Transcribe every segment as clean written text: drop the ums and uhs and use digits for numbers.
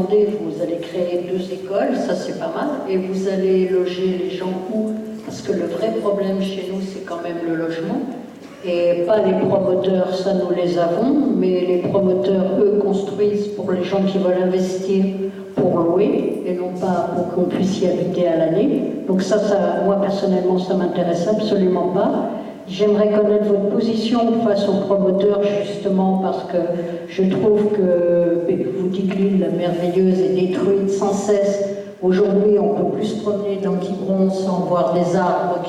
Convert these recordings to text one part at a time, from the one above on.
demandé, vous allez créer 2 écoles, ça c'est pas mal, et vous allez loger les gens où? Parce que le vrai problème chez nous, c'est quand même le logement. Et pas les promoteurs, ça nous les avons, mais les promoteurs, eux, construisent pour les gens qui veulent investir pour louer, et non pas pour qu'on puisse y habiter à l'année. Donc ça, moi personnellement, ça m'intéresse absolument pas. J'aimerais connaître votre position face aux promoteurs, justement, parce que je trouve que, vous dites l'île merveilleuse est détruite sans cesse. Aujourd'hui, on peut plus se promener dans Quiberon sans voir des arbres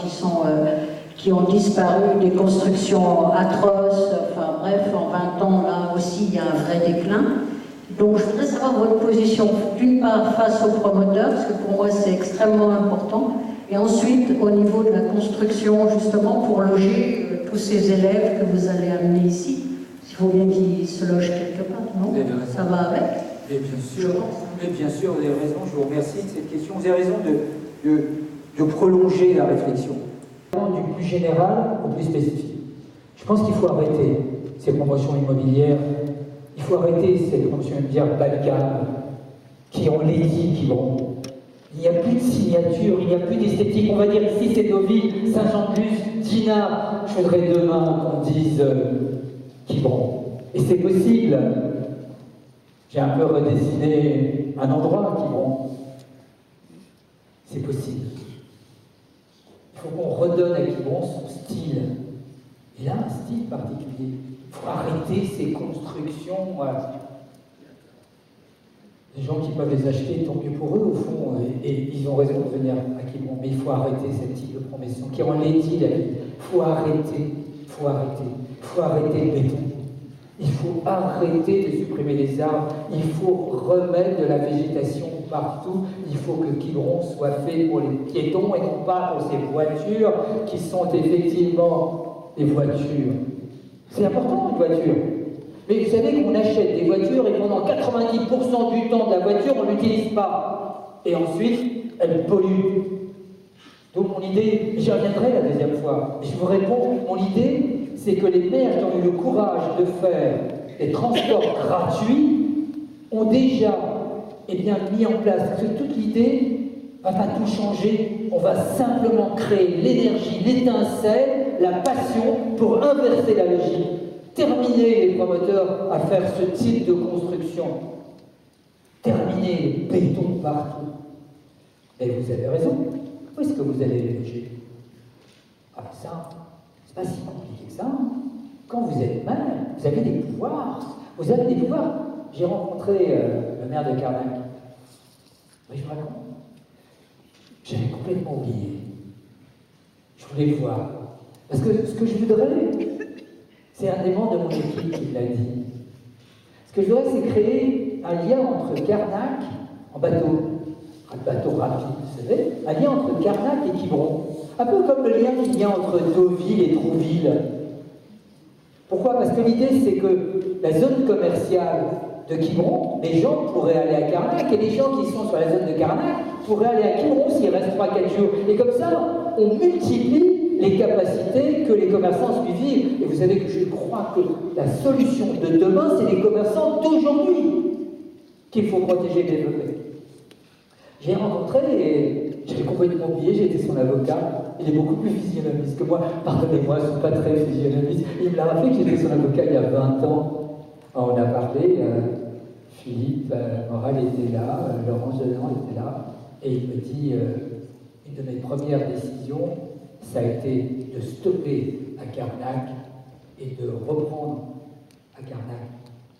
qui ont disparu, des constructions atroces. Enfin bref, en 20 ans, là aussi, il y a un vrai déclin. Donc je voudrais savoir votre position, d'une part face aux promoteurs, parce que pour moi c'est extrêmement important, et ensuite au niveau de la construction, justement, pour loger tous ces élèves que vous allez amener ici. Il faut bien qu'ils se logent quelque part, non? Ça va avec? Et bien sûr, vous avez raison, je vous remercie de cette question. Vous avez raison de prolonger la réflexion. Du plus général au plus spécifique. Je pense qu'il faut arrêter ces promotions immobilières. Il faut arrêter cette promotion immobilière bas de gamme qui ont l'éthique, qui vont. Il n'y a plus de signature, il n'y a plus d'esthétique. On va dire ici c'est Deauville, Saint-Jean-de-Luz, Dinard. Je voudrais demain qu'on dise qui vont. Et c'est possible. J'ai un peu redessiné un endroit qui vont. C'est possible. Il faut qu'on redonne à Quiberon son style. Il a un style particulier. Il faut arrêter ces constructions. Les gens qui peuvent les acheter, tant mieux pour eux, au fond, et ils ont raison de venir à Quiberon. Mais il faut arrêter ce type de promotion qui rend l'éthique la vie. Il faut arrêter, il faut arrêter. Il faut arrêter le béton. Il faut arrêter de supprimer les arbres. Il faut remettre de la végétation partout. Il faut que Quiberon soit fait pour les piétons et non pas pour ces voitures qui sont effectivement des voitures. C'est important, une voiture. Mais vous savez qu'on achète des voitures et pendant 90% du temps de la voiture, on ne l'utilise pas. Et ensuite, elle pollue. Donc mon idée, j'y reviendrai la deuxième fois, je vous réponds, mon idée, c'est que les maires qui ont eu le courage de faire des transports gratuits ont déjà mis en place, parce que toute l'idée ne va pas tout changer, on va simplement créer l'énergie, l'étincelle, la passion pour inverser la logique. Terminer les promoteurs à faire ce type de construction. Terminer le béton partout. Et vous avez raison. Où est-ce que vous allez les loger? Ah ben ça, c'est pas si compliqué que ça. Quand vous êtes maire, vous avez des pouvoirs. Vous avez des pouvoirs. J'ai rencontré le maire de Carnac. Oui, je vous raconte. J'avais complètement oublié. Je voulais le voir. Parce que ce que je voudrais, c'est un des membres de mon équipe qui l'a dit. Ce que je voudrais, c'est créer un lien entre Carnac, en bateau, un bateau rapide, vous savez, un lien entre Carnac et Quiberon. Un peu comme le lien qu'il y a entre Deauville et Trouville. Pourquoi? Parce que l'idée, c'est que la zone commerciale de Quiberon, les gens pourraient aller à Carnac, et les gens qui sont sur la zone de Carnac pourraient aller à Quiberon s'il reste 3-4 jours. Et comme ça, on multiplie les capacités que les commerçants suivent. Et vous savez que je crois que la solution de demain, c'est les commerçants d'aujourd'hui qu'il faut protéger et développer. J'ai rencontré, et j'avais complètement oublié, j'étais son avocat. Il est beaucoup plus physionomiste que moi. Pardonnez-moi, je ne suis pas très physionomiste. Il me l'a rappelé que j'étais son avocat il y a 20 ans. Alors, on a parlé, Philippe Moral était là, Laurent Jeanand était là, et il me dit, une de mes premières décisions, ça a été de stopper à Carnac et de reprendre à Carnac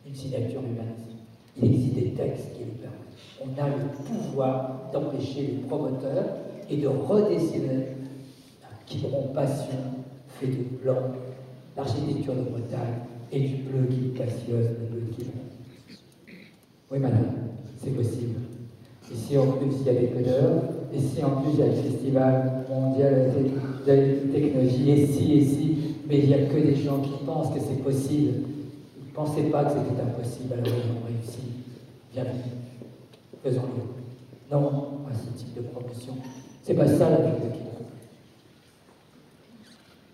une signature humaniste. Il existe des textes qui le permettent. On a le pouvoir d'empêcher les promoteurs et de redessiner un Quiberon passion fait de blanc, l'architecture de Bretagne et du bleu qui me passionne, le bleu de Quiberon. Oui, madame, c'est possible. Et si en plus il y a des codeurs, et si en plus il y a le Festival mondial de la technologie, et si, mais il n'y a que des gens qui pensent que c'est possible. Ils ne pensaient pas que c'était impossible, alors ils ont réussi. Bienvenue. Faisons-le. Non à ce type de promotion. C'est pas ça la vie de Quiberon.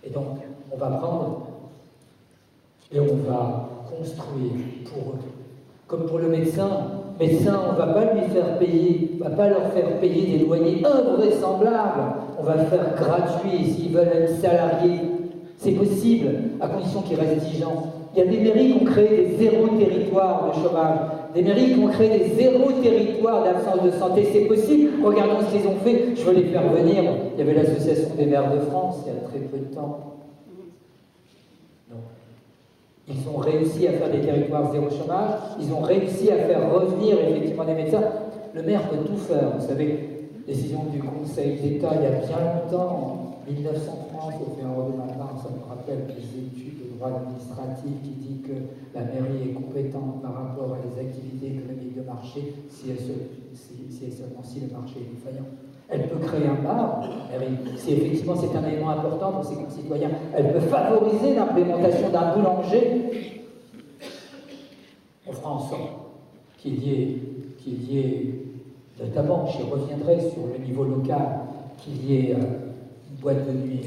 Et donc, on va prendre et on va construire pour eux. Comme pour le médecin, médecin, on ne va pas lui faire payer, on ne va pas leur faire payer des loyers invraisemblables. On va le faire gratuit s'ils veulent être salariés. C'est possible, à condition qu'ils restent exigeants. Il y a des mairies qui ont créé des zéro territoires de chômage, des mairies qui ont créé des zéro territoires d'absence de santé. C'est possible, regardons ce qu'ils ont fait. Je veux les faire venir. Il y avait l'association des maires de France il y a très peu de temps. Ils ont réussi à faire des territoires zéro chômage, ils ont réussi à faire revenir effectivement des médecins. Le maire peut tout faire, vous savez, décision du Conseil d'État il y a bien longtemps, en 1930, au fait un de ma part, ça me rappelle des études de droit administratif qui dit que la mairie est compétente par rapport à les activités économiques de marché si le marché est défaillant. Elle peut créer un bar, si effectivement c'est un élément important pour ses concitoyens. Elle peut favoriser l'implémentation d'un boulanger. On fera en sorte qu'il y ait, notamment, j'y reviendrai sur le niveau local, qu'il y ait une boîte de nuit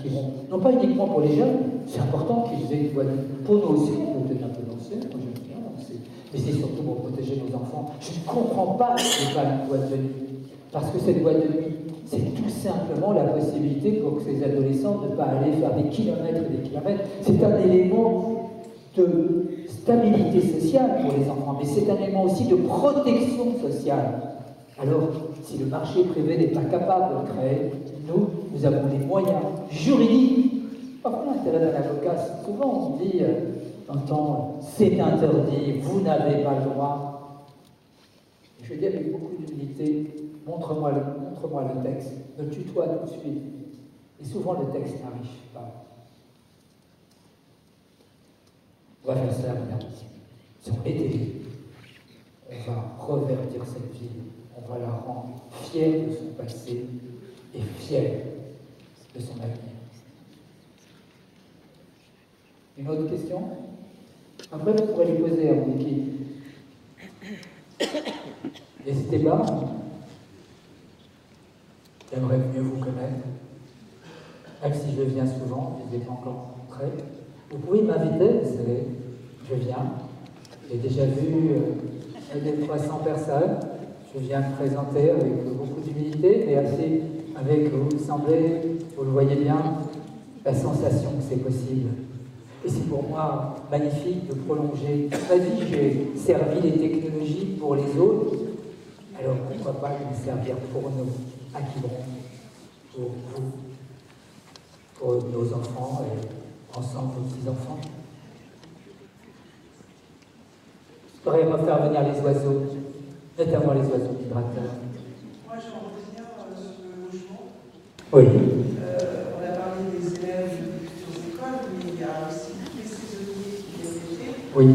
qui vont, non pas uniquement pour les jeunes, c'est important qu'ils aient une boîte de nuit. Pour nous aussi, on peut être un peu danser, moi j'aime bien danser, mais c'est surtout pour protéger nos enfants. Je ne comprends pas qu'il n'y ait pas une boîte de nuit. Parce que cette boîte de nuit, c'est tout simplement la possibilité pour ces adolescents de ne pas aller faire des kilomètres et des kilomètres. C'est un élément de stabilité sociale pour les enfants, mais c'est un élément aussi de protection sociale. Alors, si le marché privé n'est pas capable de le créer, nous avons les moyens juridiques. Parfois, l'intérêt d'un avocat, souvent on dit, c'est interdit, vous n'avez pas le droit. Je dis avec beaucoup d'humilité, montre-moi le texte, me tutoie tout de suite. Et souvent le texte n'arrive pas. On va faire ça, madame. Si on est élu, on va reverdir cette ville, on va la rendre fière de son passé et fière de son avenir. Une autre question? Après, vous pourrez lui poser à vous qui. N'hésitez pas. J'aimerais mieux vous connaître. Même si je viens souvent, je ne les ai pas encore rencontrés. Vous pouvez m'inviter, vous savez. Je viens. J'ai déjà vu des 300 personnes. Je viens me présenter avec beaucoup d'humilité, mais assez avec, vous me semblez, vous le voyez bien, la sensation que c'est possible. Et c'est pour moi magnifique de prolonger. Ma vie, j'ai servi les technologies pour les autres. Alors pourquoi pas les servir pour nous, à Quiberon, pour vous, pour nos enfants et ensemble nos petits-enfants. Je pourrais refaire venir les oiseaux, notamment les oiseaux migrateurs. Moi, j'en reviens sur le logement. Oui. On a parlé des élèves de futures écoles, mais il y a aussi les saisonniers qui viennent l'été. Oui.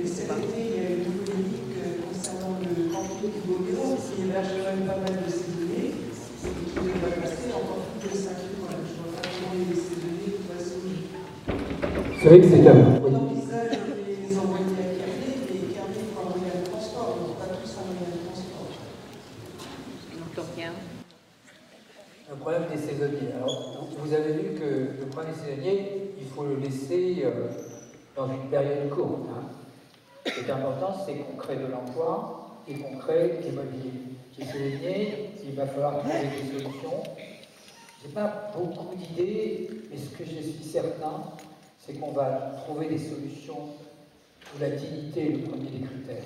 Cet été, il y a eu une polémique concernant le camping du Beauvairon, qui héberge quand même pas mal de saisonniers, et qui devrait passer encore plus de 5 mois. Je vois pas comment les saisonniers pourraient se loger. C'est vrai que c'est un. On envisage de les envoyer à Kerlé, mais Kerlé pour un moyen de transport, donc pas tous un moyen de transport. On n'entend rien. Le problème des saisonniers. Alors, vous avez vu que le problème des saisonniers, il faut le laisser dans une période courte. Hein. Ce qui est important, c'est qu'on crée de l'emploi et qu'on crée des mobiliers. Les saisonniers, il va falloir trouver des solutions. Je n'ai pas beaucoup d'idées, mais ce que je suis certain, c'est qu'on va trouver des solutions où la dignité est le premier des critères.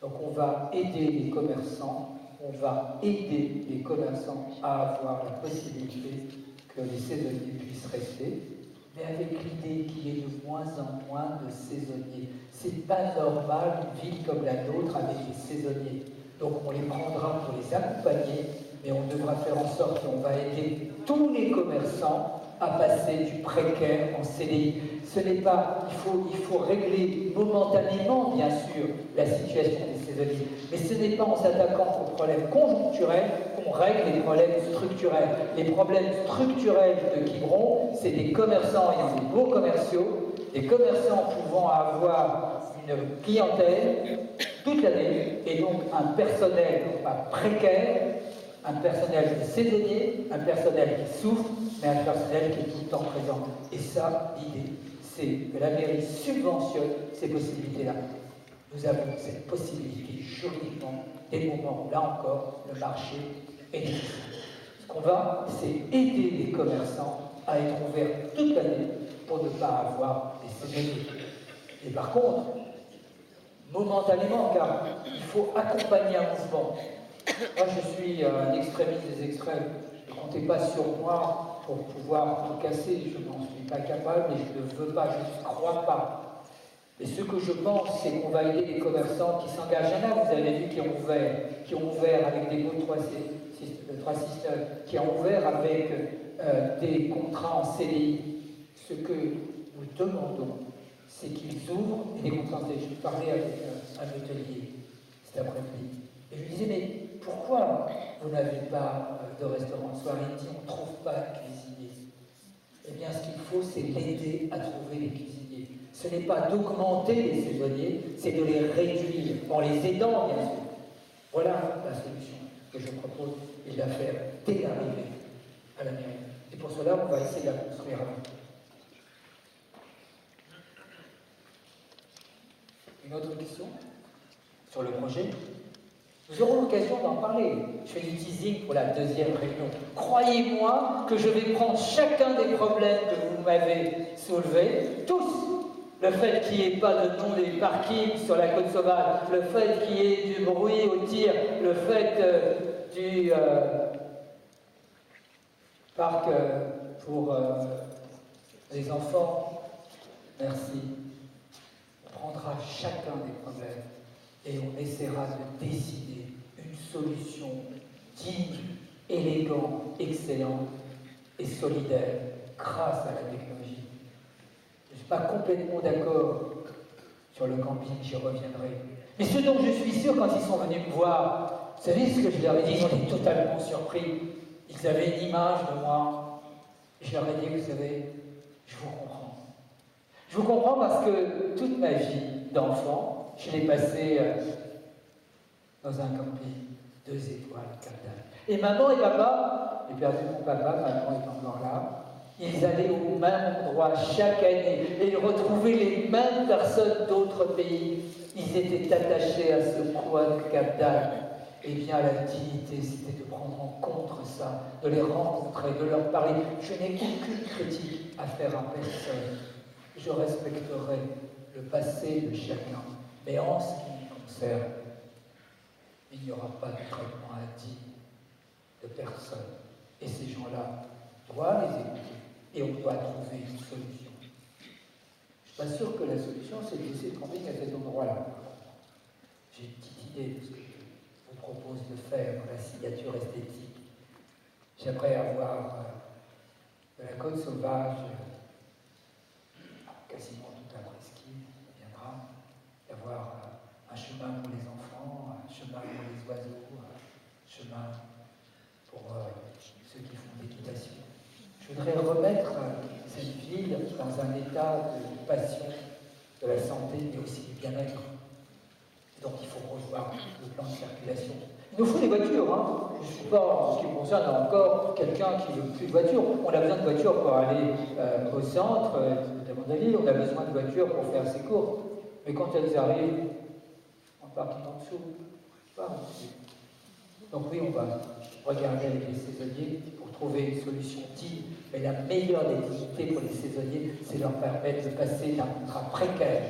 Donc on va aider les commerçants, à avoir la possibilité que les saisonniers puissent rester, mais avec l'idée qu'il y ait de moins en moins de saisonniers. C'est pas normal une ville comme la nôtre avec des saisonniers. Donc on les prendra pour les accompagner, mais on devra faire en sorte qu'on va aider tous les commerçants à passer du précaire en CDI. Ce n'est pas, il faut régler momentanément, bien sûr, la situation des saisonniers, mais ce n'est pas en s'attaquant aux problèmes conjoncturels qu'on règle les problèmes structurels. Les problèmes structurels de Quiberon, c'est des commerçants ayant des beaux commerciaux, des commerçants pouvant avoir une clientèle toute l'année, et donc un personnel pas précaire, un personnel saisonnier, un personnel qui souffre, mais un personnel qui est tout le temps présent. Et ça, l'idée, c'est que la mairie subventionne ces possibilités-là. nous avons cette possibilité juridiquement, des moments où, là encore, le marché est difficile. Ce qu'on va, c'est aider les commerçants à être ouverts toute l'année pour ne pas avoir des saisonniers. Et par contre, momentanément, car il faut accompagner un mouvement. Moi, je suis un extrémiste des extrêmes. Ne comptez pas sur moi pour pouvoir tout casser. Je n'en suis pas capable et je ne veux pas, je ne crois pas. Et ce que je pense, c'est qu'on va aider les commerçants qui s'engagent. Il y en a, vous avez vu, qui ont ouvert avec des baux de 369, qui ont ouvert avec des contrats en CDI. Ce que nous demandons, c'est qu'ils ouvrent et des contrats en CDI. Je parlais avec un hôtelier cet après-midi. Et je lui disais, mais pourquoi vous n'avez pas de restaurant le soir? Il me dit, on ne trouve pas de cuisinier. Eh bien, ce qu'il faut, c'est l'aider à trouver les cuisiniers. Ce n'est pas d'augmenter les saisonniers, c'est de les réduire, en les aidant, bien sûr. Voilà la solution que je propose et de la faire dès l'arrivée à la mairie. Et pour cela, on va essayer de la construire avec. Une autre question sur le projet? Nous aurons l'occasion d'en parler. Je fais du teasing pour la deuxième réunion. Croyez-moi que je vais prendre chacun des problèmes que vous m'avez soulevés, tous. Le fait qu'il n'y ait pas de nom des parkings sur la côte sauvage, le fait qu'il y ait du bruit au tir, le fait du parc pour les enfants. Merci. On prendra chacun des problèmes et on essaiera de décider une solution digne, élégante, excellente et solidaire grâce à la technologie. Je ne suis pas complètement d'accord sur le camping, j'y reviendrai. Mais ce dont je suis sûr, quand ils sont venus me voir, vous savez ce que je leur ai dit? Ils ont été totalement surpris. Ils avaient une image de moi. Et je leur ai dit, vous savez, je vous comprends. Je vous comprends parce que toute ma vie d'enfant, je l'ai passée dans un camping, 2 étoiles, Cap d'Agde. Et maman et papa, j'ai perdu mon papa, maman est encore là, ils allaient au même endroit chaque année et ils retrouvaient les mêmes personnes d'autres pays. Ils étaient attachés à ce coin de Cap d'Agde. Eh bien, la dignité, c'était de prendre en compte ça, de les rencontrer, de leur parler. Je n'ai aucune critique à faire à personne. Je respecterai le passé de chacun. Mais en ce qui me concerne, il n'y aura pas de traitement indigne de personne. Et ces gens-là doivent les écouter. Et on doit trouver une solution. Je ne suis pas sûr que la solution, c'est de laisser le camping à cet endroit-là. J'ai une petite idée de ce que je vous propose de faire dans la signature esthétique. J'aimerais avoir de la côte sauvage, quasiment toute la presqu'île, viendra, d'avoir un chemin pour les enfants, un chemin pour les oiseaux, un chemin pour ceux qui font l'équitation. Je voudrais remettre cette ville dans un état de passion de la santé, mais aussi du bien-être. Donc il faut revoir le plan de circulation. Il nous faut des voitures, hein. Je ne suis pas, en ce qui me concerne, encore quelqu'un qui ne veut plus de voitures. On a besoin de voitures pour aller au centre, notamment de l'île, on a besoin de voitures pour faire ses courses. Mais quand elles arrivent, en parking en dessous, pas en dessous. Donc oui, on va regarder avec les saisonniers pour trouver une solution digne. Mais la meilleure des dignités pour les saisonniers, c'est leur permettre de passer d'un contrat précaire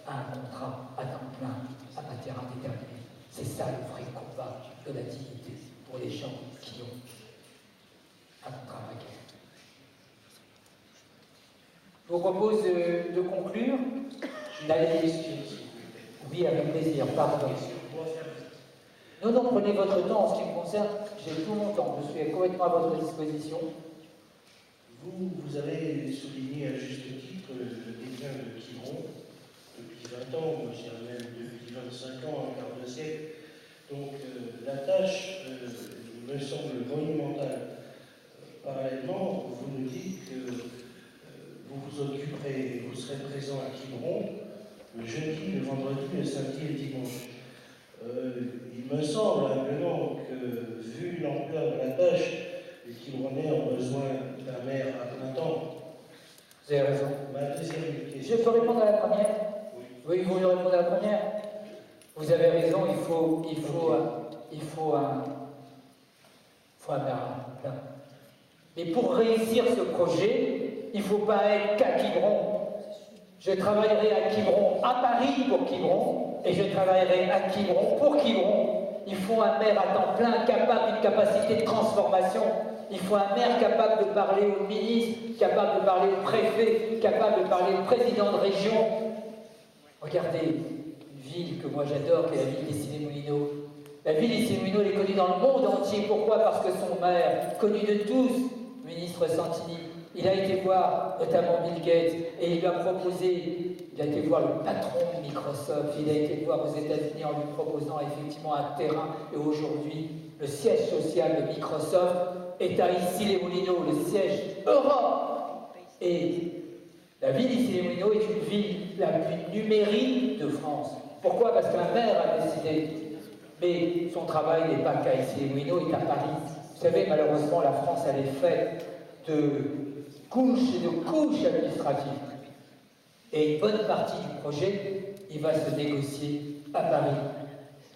à un contrat à temps plein, à matière indéterminée. C'est ça le vrai combat de la dignité pour les gens qui ont un contrat précaire. Je vous propose de conclure. D'aller oui, avec plaisir, pardon. Non, non, prenez votre temps. En ce qui me concerne, j'ai tout mon temps. Je suis complètement à votre disposition. Vous avez souligné à juste titre le déclin de Quiberon depuis 20 ans, moi je dirais même depuis 25 ans, un quart de siècle. Donc la tâche me semble monumentale. Parallèlement, vous nous dites que vous vous occuperez, vous serez présent à Quiberon le jeudi, le vendredi, le samedi et le dimanche. Il me semble humblement que, vu l'ampleur de la tâche, les Quiberonnais ont besoin d'un maire à plein temps. Vous avez raison. Ma deuxième question. Je peux répondre à la première? Oui. Oui, vous voulez répondre à la première? Vous avez raison, il faut un plein. Mais pour réussir ce projet, il ne faut pas être qu'à Quiberon. Je travaillerai à Quiberon, à Paris pour Quiberon, et je travaillerai à Quiberon pour Quiberon. Il faut un maire à temps plein, capable d'une capacité de transformation. Il faut un maire capable de parler au ministre, capable de parler au préfet, capable de parler au président de région. Regardez, une ville que moi j'adore, qui est la ville d'Issy-les-Moulineaux. La ville d'Issy-les-Moulineaux, elle est connue dans le monde entier. Pourquoi? Parce que son maire, connu de tous, le ministre Santini, il a été voir notamment Bill Gates et il lui a proposé, il a été voir le patron de Microsoft, il a été voir aux États-Unis en lui proposant effectivement un terrain. Et aujourd'hui, le siège social de Microsoft est à Issy-les-Moulineaux, le siège Europe. Et la ville d'Issy-les-Moulineaux est une ville la plus numérique de France. Pourquoi? Parce qu'un maire a décidé. Mais son travail n'est pas qu'à Issy-les-Moulineaux, il est à Paris. Vous savez, malheureusement, la France, elle est faite de couches et de couches administratives. Et une bonne partie du projet, il va se négocier à Paris.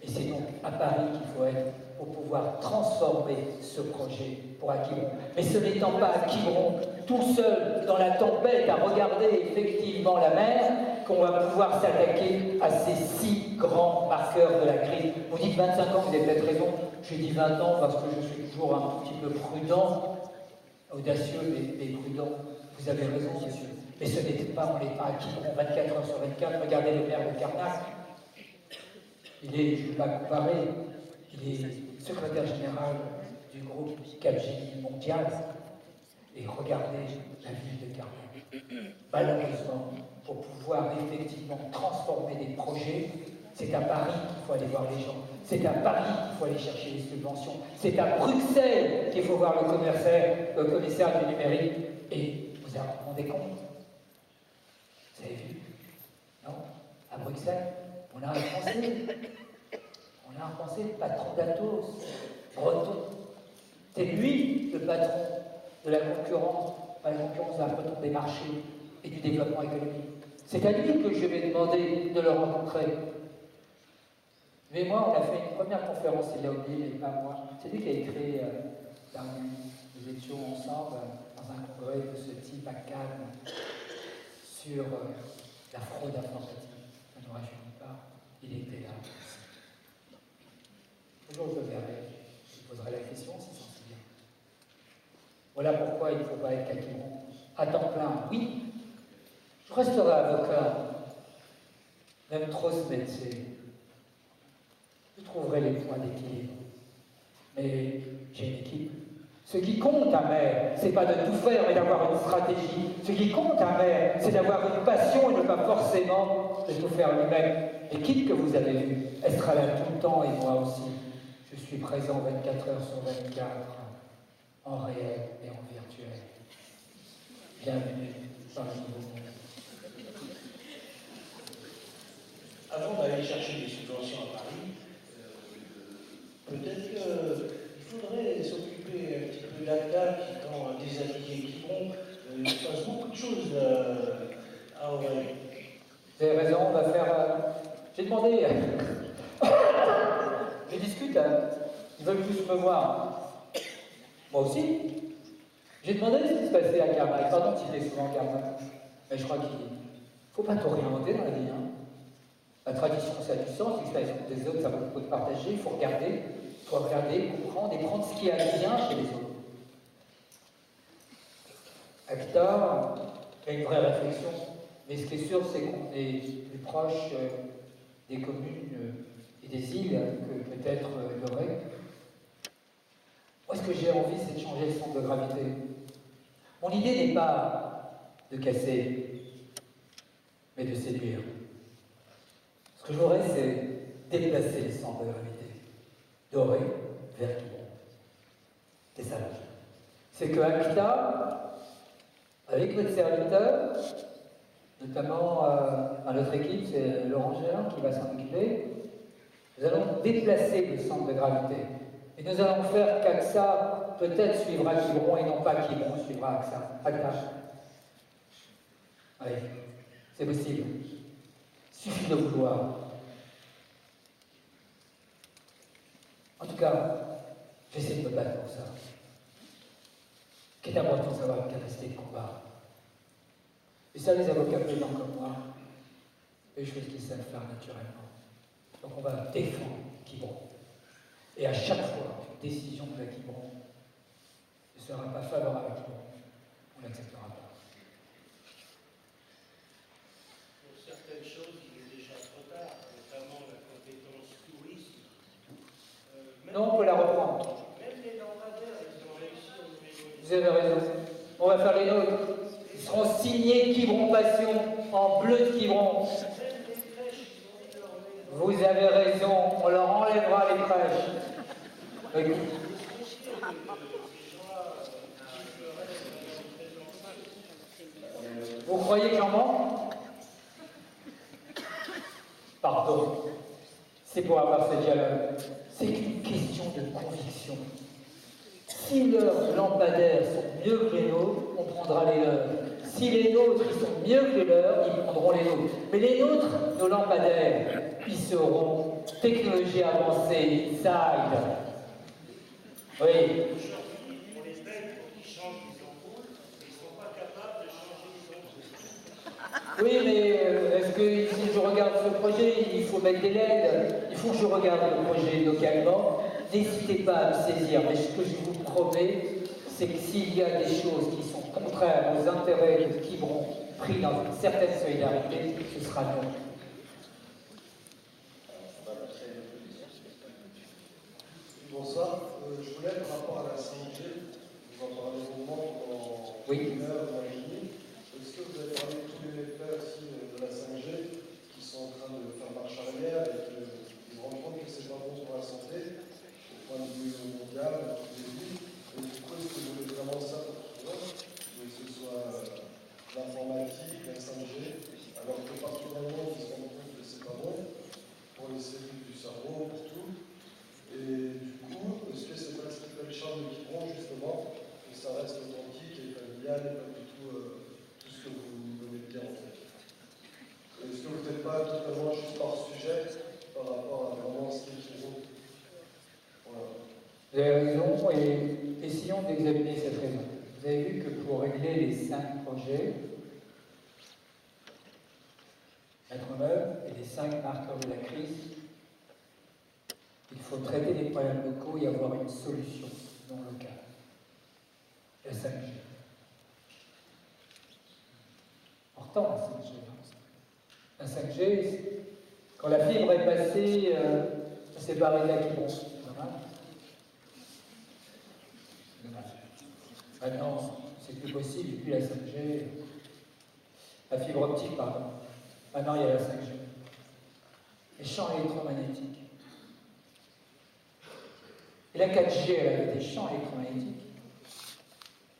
Et c'est donc à Paris qu'il faut être pour pouvoir transformer ce projet pour Quiberon. Mais ce n'étant pas à Quiberon, tout seul, dans la tempête, à regarder effectivement la mer, qu'on va pouvoir s'attaquer à ces 6 grands marqueurs de la crise. Vous dites 25 ans, vous avez peut-être raison. J'ai dit 20 ans parce que je suis toujours un petit peu prudent, audacieux mais prudent. Vous avez raison, monsieur. Mais ce n'était pas, on n'est pas à Quiberon 24 heures sur 24. Regardez le maire de Carnac. Il est, je ne vais pas comparer, il est secrétaire général du groupe Capgemini mondial. Et regardez la ville de Carnac. Malheureusement, pour pouvoir effectivement transformer des projets, c'est à Paris qu'il faut aller voir les gens. C'est à Paris qu'il faut aller chercher les subventions. C'est à Bruxelles qu'il faut voir le commissaire du numérique. Et vous vous rendez compte? Vous avez vu? Non? À Bruxelles, on a un Français. On a un Français, le patron d'Atos, breton. C'est lui le patron de la concurrence, pas la concurrence, de la patron des marchés et du développement économique. C'est à lui que je vais demander de le rencontrer. Mais moi, on a fait une première conférence, il l'a oublié, mais pas moi. C'est lui qui a écrit nous étions ensemble dans un congrès de ce type à Cannes sur la fraude informatique. Ça ne nous rajeunit pas, il était là. Aujourd'hui, je le verrai, je poserai la question si c'en est bien. Voilà pourquoi il ne faut pas être Quiberon. À temps plein, oui. Je resterai avocat, même trop ce métier. Je trouverai les points d'équilibre. Mais j'ai une équipe. Ce qui compte à maire, c'est pas de tout faire, mais d'avoir une stratégie. Ce qui compte à maire, c'est d'avoir une passion et de ne pas forcément de tout faire lui-même. L'équipe que vous avez vue, elle sera là tout le temps et moi aussi. Je suis présent 24 heures sur 24, en réel et en virtuel. Bienvenue parmi vous. Avant d'aller chercher des subventions à Paris, peut-être qu'il faudrait s'occuper un petit peu d'Acta qui, quand des ateliers qui vont, fasse beaucoup de choses à Auray. Vous avez raison, on va faire. J'ai demandé. Je discute, ils veulent tous me voir. Moi aussi. J'ai demandé ce qui se passait à Carnac. Pardon s'il est souvent à Carnac. Mais je crois qu'il ne faut pas tout réinventer dans la vie. Hein. La tradition, ça a du sens, l'expérience des autres, ça vaut le coup de partager. Il faut regarder, comprendre et prendre ce qui a bien chez les autres. Acta, il y a une vraie réflexion. Mais ce qui est sûr, c'est qu'on est plus proche des communes et des îles que peut-être l'Auray. Moi, ce que j'ai envie, c'est de changer le centre de gravité. Mon idée n'est pas de casser, mais de séduire. Ce que je voudrais, c'est déplacer le centre de gravité d'Auray vers Quiberon. C'est ça, là. C'est que Acta, avec votre serviteur, notamment à notre équipe, c'est Laurent Gérard qui va s'en occuper, nous allons déplacer le centre de gravité. Et nous allons faire qu'Axa peut-être suivra Quiberon et non pas Quiberon suivra Acta. Oui, c'est possible. Il suffit de vouloir. En tout cas, j'essaie de me battre pour ça. Qu'est important de savoir une capacité de combat. Et ça, les avocats plaidants comme moi, des choses qu'ils savent faire naturellement. Donc on va défendre Quiberon. Et à chaque fois, une décision de la Quiberon ne sera pas favorable à Quiberon, on n'acceptera pas. Pour certaines choses, il est déjà trop tard, notamment la compétence tourisme. Non, on peut la reprendre. Même les lampadaires, ils ont réussi à nous les. Vous avez raison. On va faire les nôtres. Ils seront signés Quiberon Passion en bleu de Quiberon. Vous avez raison, on leur enlèvera les crèches. Oui. Vous croyez que j'en manque? Pardon. C'est pour avoir ce dialogue. C'est une question de conviction. Si leurs lampadaires sont mieux que les nôtres, on prendra les leurs. Si les nôtres ils sont mieux que les leurs, ils prendront les nôtres. Mais les nôtres, nos lampadaires, ils seront technologie avancée, inside. Oui. Aujourd'hui, on les paye pour qu'ils changent les ampoules, mais ils ne sont pas capables de changer les ampoules. Oui, mais est-ce que si je regarde ce projet, il faut mettre des LED? Il faut que je regarde le projet localement. N'hésitez pas à me saisir, mais ce que je vous promets, c'est que s'il y a des choses qui sont contraires aux intérêts de Quiberon, pris dans une certaine solidarité, ce sera non. Bonsoir. Je voulais, par rapport à la 5G, vous en parlez longuement pendant une heure, une heure et demie. Est-ce que vous avez parlé de tous les méfaits aussi de la 5G qui sont en train de faire marche arrière et qui se rendent compte que c'est pas bon pour la santé, au point de vue mondial, au début. Et du coup, est-ce que vous voulez vraiment ça pour tout le monde, que ce soit l'informatique, la 5G, alors que partout dans le monde, ils se rendent compte que c'est pas bon pour les cellules du cerveau, pour tout. Et du coup, est-ce que c'est pas ce qui fait le charme de Quiberon, justement, que ça reste authentique et familial et pas du tout tout ce que vous venez de dire en fait? Est-ce que vous n'êtes pas totalement juste par sujet par rapport à vraiment ce qu'est Quiberon? Voilà. Vous avez raison, et essayons d'examiner cette raison. Vous avez vu que pour régler les 5 projets, mettre en œuvre et les 5 marqueurs de la crise, il faut traiter les problèmes locaux et avoir une solution non locale. La 5G. Important la 5G. La 5G, quand la fibre est passée, ça s'est barré de la Quiberon. C'est dommage. Maintenant, c'est plus possible, et puis la 5G, la fibre optique, pardon. Maintenant, il y a la 5G. Les champs électromagnétiques. Et la 4G, elle avait des champs électromagnétiques.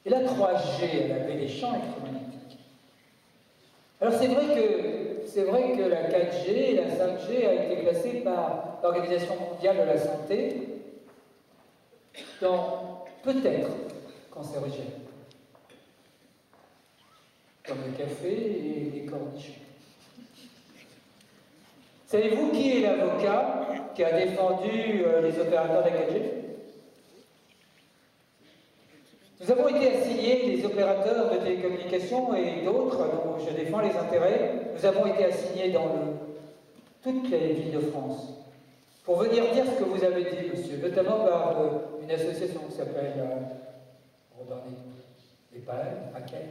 Et la 3G, elle avait des champs électromagnétiques. Alors c'est vrai que la 4G et la 5G a été classée par l'Organisation mondiale de la santé dans peut-être cancérigène, comme le café et les cornichons. Savez-vous qui est l'avocat qui a défendu les opérateurs de la 4G? Nous avons été assignés, les opérateurs de télécommunications et d'autres, dont je défends les intérêts, nous avons été assignés dans toutes les villes de France pour venir dire ce que vous avez dit, monsieur, notamment par une association qui s'appelle les paquets.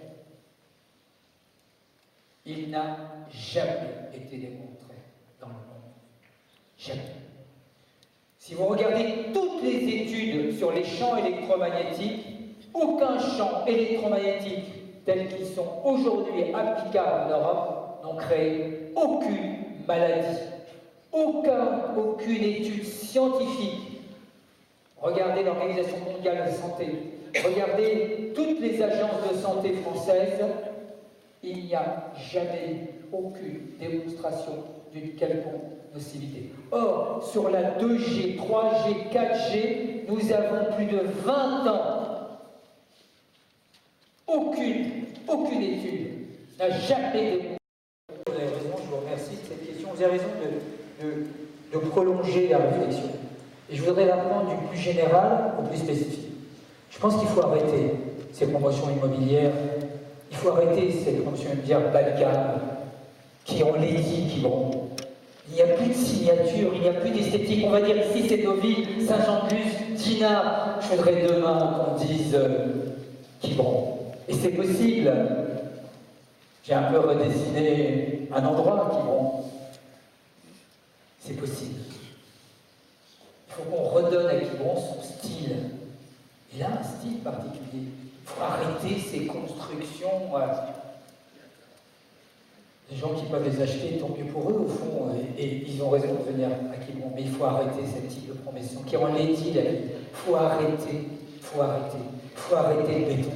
Il n'a jamais été démontré dans le monde. Jamais. Si vous regardez toutes les études sur les champs électromagnétiques, aucun champ électromagnétique tels qu'ils sont aujourd'hui applicables en Europe n'ont créé aucune maladie, aucune étude scientifique. Regardez l'Organisation mondiale de la santé, regardez toutes les agences de santé françaises, il n'y a jamais eu aucune démonstration d'une quelconque nocivité. Or, sur la 2G, 3G, 4G, nous avons plus de 20 ans. Aucune étude n'a jamais démontré. Vous avez raison, je vous remercie de cette question. Vous avez raison de prolonger la réflexion. Et je voudrais l'apprendre du plus général au plus spécifique. Je pense qu'il faut arrêter ces promotions immobilières, il faut arrêter ces promotions immobilières bas de gamme, qui ont l'édit, qui vont. Il n'y a plus de signature, il n'y a plus d'esthétique. On va dire ici c'est Deauville, Saint-Jean-de-Luz, Dinard. Je voudrais demain qu'on dise Quiberon. Et c'est possible. J'ai un peu redessiné un endroit Quiberon. C'est possible. Il faut qu'on redonne à Quiberon son style. Il a un style particulier. Il faut arrêter ces constructions. Les gens qui peuvent les acheter, tant mieux pour eux, au fond, et ils ont raison de venir à Quiberon. Mais il faut arrêter ce type de promotion qui rend l'édit la vie. Il faut arrêter, il faut arrêter. Il faut arrêter le béton.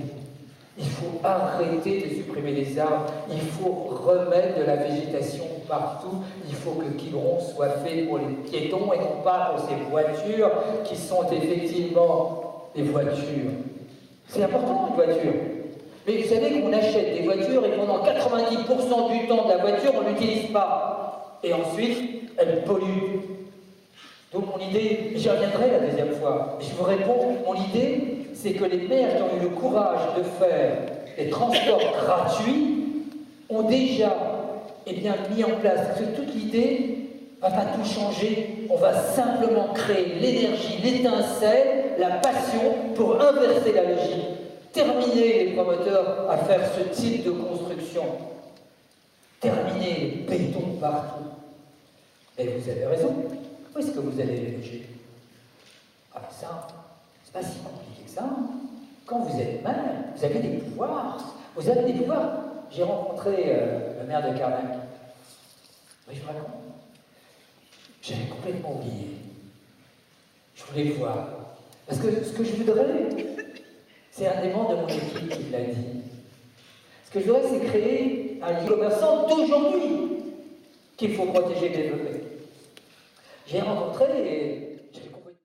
Il faut arrêter de supprimer les arbres. Il faut remettre de la végétation partout. Il faut que Quiberon soit fait pour les piétons et non pas pour ces voitures qui sont effectivement des voitures. C'est important, une voiture. Mais vous savez qu'on achète des voitures et pendant 90% du temps de la voiture, on ne l'utilise pas. Et ensuite, elle pollue. Donc mon idée, j'y reviendrai la deuxième fois, et je vous réponds, mon idée, c'est que les maires qui ont eu le courage de faire des transports gratuits ont déjà mis en place, parce que toute l'idée ne va pas tout changer, on va simplement créer l'énergie, l'étincelle, la passion pour inverser la logique. Terminer les promoteurs à faire ce type de construction. Terminer les bétons partout. Et vous avez raison. Où est-ce que vous allez les loger? Ah ben ça, c'est pas si compliqué que ça. Quand vous êtes maire, vous avez des pouvoirs. Vous avez des pouvoirs. J'ai rencontré le maire de Carnac. Oui, je vous raconte. J'avais complètement oublié. Je voulais le voir. Parce que ce que je voudrais, c'est un des membres de mon équipe qui l'a dit. Ce que je voudrais, c'est créer un lit commerçant d'aujourd'hui qu'il faut protéger et développer. J'ai rencontré